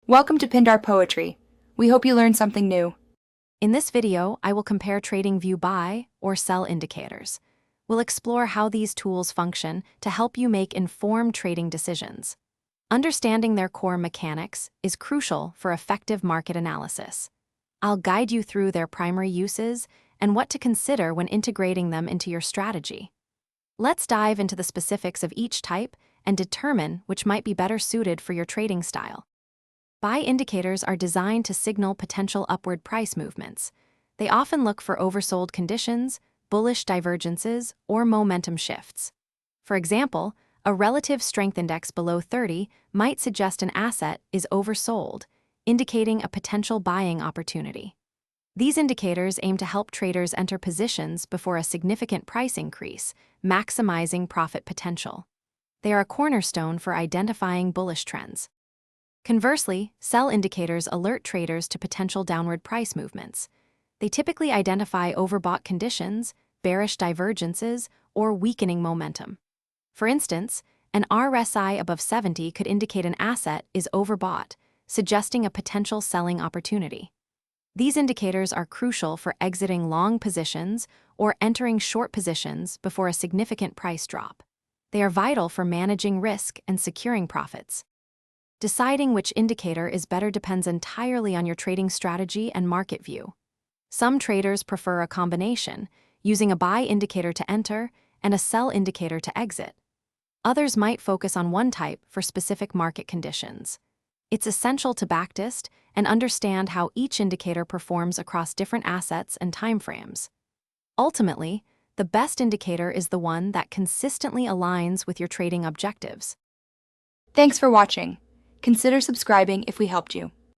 Welcome to Pindar Poetry. We hope you learned something new. In this video, I will compare TradingView buy or sell indicators. We'll explore how these tools function to help you make informed trading decisions. Understanding their core mechanics is crucial for effective market analysis. I'll guide you through their primary uses and what to consider when integrating them into your strategy. Let's dive into the specifics of each type and determine which might be better suited for your trading style. Buy indicators are designed to signal potential upward price movements. They often look for oversold conditions, bullish divergences, or momentum shifts. For example, a relative strength index below 30 might suggest an asset is oversold, indicating a potential buying opportunity. These indicators aim to help traders enter positions before a significant price increase, maximizing profit potential. They are a cornerstone for identifying bullish trends. Conversely, sell indicators alert traders to potential downward price movements. They typically identify overbought conditions, bearish divergences, or weakening momentum. For instance, an RSI above 70 could indicate an asset is overbought, suggesting a potential selling opportunity. These indicators are crucial for exiting long positions or entering short positions before a significant price drop. They are vital for managing risk and securing profits. Deciding which indicator is better depends entirely on your trading strategy and market view. Some traders prefer a combination, using a buy indicator to enter and a sell indicator to exit. Others might focus on one type for specific market conditions. It's essential to backtest and understand how each indicator performs across different assets and timeframes. Ultimately, the best indicator is the one that consistently aligns with your trading objectives. Thanks for watching. Consider subscribing if we helped you.